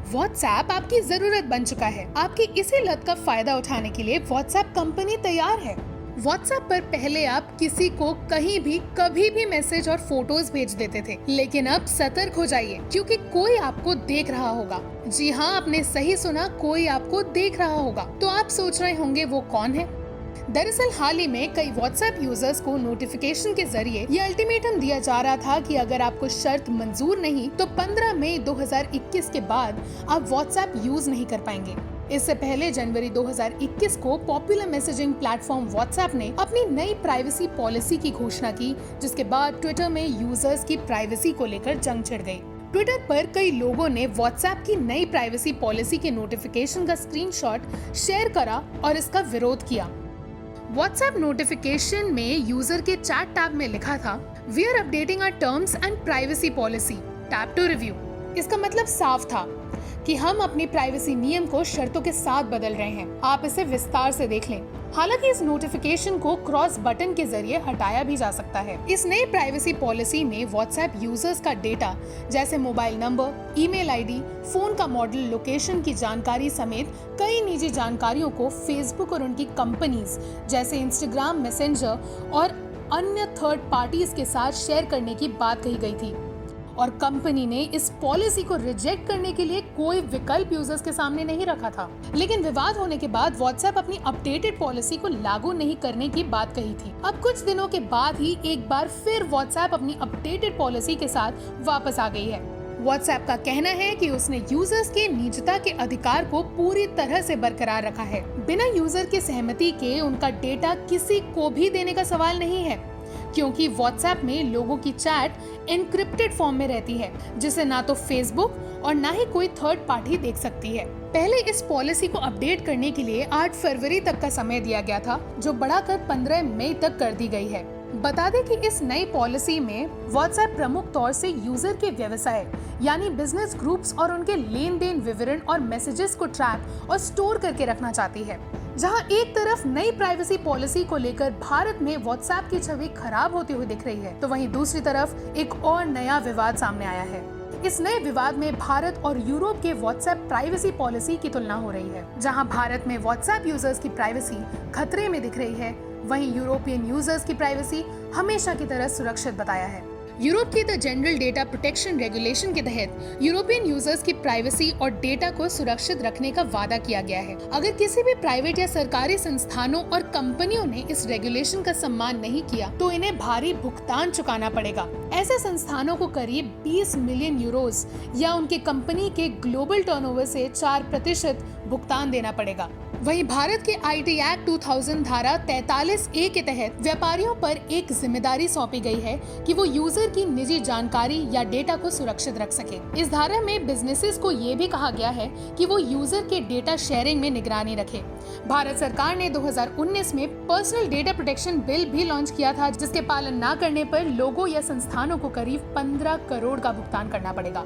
WhatsApp आपकी जरूरत बन चुका है। आपकी इसी लत का फायदा उठाने के लिए व्हाट्सएप कंपनी तैयार है। व्हाट्सएप पर पहले आप किसी को कहीं भी कभी भी मैसेज और फोटोज भेज देते थे, लेकिन अब सतर्क हो जाइए क्योंकि कोई आपको देख रहा होगा। जी हाँ, आपने सही सुना, कोई आपको देख रहा होगा। तो आप सोच रहे होंगे वो कौन है? दरअसल हाल ही में कई व्हाट्सएप यूजर्स को नोटिफिकेशन के जरिए ये अल्टीमेटम दिया जा रहा था कि अगर आपको शर्त मंजूर नहीं तो 15 मई 2021 के बाद आप व्हाट्सएप यूज नहीं कर पाएंगे। इससे पहले जनवरी 2021 को पॉपुलर मैसेजिंग प्लेटफॉर्म व्हाट्सएप ने अपनी नई प्राइवेसी पॉलिसी की घोषणा की, जिसके बाद ट्विटर में यूजर्स की प्राइवेसी को लेकर जंग छिड़ गई। ट्विटर पर कई लोगों ने व्हाट्सएप की नई प्राइवेसी पॉलिसी के नोटिफिकेशन का स्क्रीनशॉट शेयर करा और इसका विरोध किया। व्हाट्सएप नोटिफिकेशन में यूजर के चैट टैब में लिखा था, we are updating our terms and privacy policy, tap to review. इसका मतलब साफ था कि हम अपनी प्राइवेसी नियम को शर्तों के साथ बदल रहे हैं। आप इसे विस्तार से देख लें। हालांकि इस नोटिफिकेशन को क्रॉस बटन के जरिए हटाया भी जा सकता है। इस नई प्राइवेसी पॉलिसी में व्हाट्सएप यूजर्स का डेटा जैसे mobile number, email ID, phone का मॉडल, लोकेशन की जानकारी समेत कई निजी जानकारियों को फेसबुक और उनकी कंपनीज जैसे इंस्टाग्राम, मैसेंजर और अन्य थर्ड पार्टीज के साथ शेयर करने की बात कही गई थी। और कंपनी ने इस पॉलिसी को रिजेक्ट करने के लिए कोई विकल्प यूजर्स के सामने नहीं रखा था। लेकिन विवाद होने के बाद व्हाट्सएप अपनी अपडेटेड पॉलिसी को लागू नहीं करने की बात कही थी। अब कुछ दिनों के बाद ही एक बार फिर व्हाट्सएप अपनी अपडेटेड पॉलिसी के साथ वापस आ गई है। व्हाट्सएप का कहना है कि उसने यूजर्स के निजता के अधिकार को पूरी तरह से बरकरार रखा है। बिना यूजर की सहमति के उनका डेटा किसी को भी देने का सवाल नहीं है, क्योंकि व्हाट्सएप में लोगों की चैट एन्क्रिप्टेड फॉर्म में रहती है, जिसे ना तो फेसबुक और ना ही कोई थर्ड पार्टी देख सकती है। पहले इस पॉलिसी को अपडेट करने के लिए 8 फरवरी तक का समय दिया गया था, जो बढ़ाकर 15 मई तक कर दी गई है। बता दें कि इस नई पॉलिसी में व्हाट्सएप प्रमुख तौर से यूजर के व्यवसाय यानी बिजनेस ग्रुप्स और उनके लेन देन विवरण और मैसेजेस को ट्रैक और स्टोर करके रखना चाहती है। जहां एक तरफ नई प्राइवेसी पॉलिसी को लेकर भारत में व्हाट्सएप की छवि खराब होती हुई दिख रही है, तो वहीं दूसरी तरफ एक और नया विवाद सामने आया है। इस नए विवाद में भारत और यूरोप के व्हाट्सएप प्राइवेसी पॉलिसी की तुलना हो रही है। जहां भारत में व्हाट्सएप यूजर्स की प्राइवेसी खतरे में दिख रही है, वहीं यूरोपियन यूजर्स की प्राइवेसी हमेशा की तरह सुरक्षित बताया है। यूरोप की the general data protection regulation के तहत यूरोपियन यूजर्स की प्राइवेसी और डेटा को सुरक्षित रखने का वादा किया गया है। अगर किसी भी प्राइवेट या सरकारी संस्थानों और कंपनियों ने इस रेगुलेशन का सम्मान नहीं किया तो इन्हें भारी भुगतान चुकाना पड़ेगा। ऐसे संस्थानों को करीब 20 मिलियन यूरोज या उनके कंपनी के ग्लोबल टर्नओवर से 4% भुगतान देना पड़ेगा। वहीं भारत के आईटी एक्ट 2000 धारा 43A के तहत व्यापारियों पर एक जिम्मेदारी सौंपी गई है कि वो यूजर की निजी जानकारी या डेटा को सुरक्षित रख सके। इस धारा में बिजनेसेस को ये भी कहा गया है कि वो यूजर के डेटा शेयरिंग में निगरानी रखे। भारत सरकार ने 2019 में पर्सनल डेटा प्रोटेक्शन बिल भी लॉन्च किया था, जिसके पालन न करने पर लोगों या संस्थानों को करीब 15 करोड़ का भुगतान करना पड़ेगा।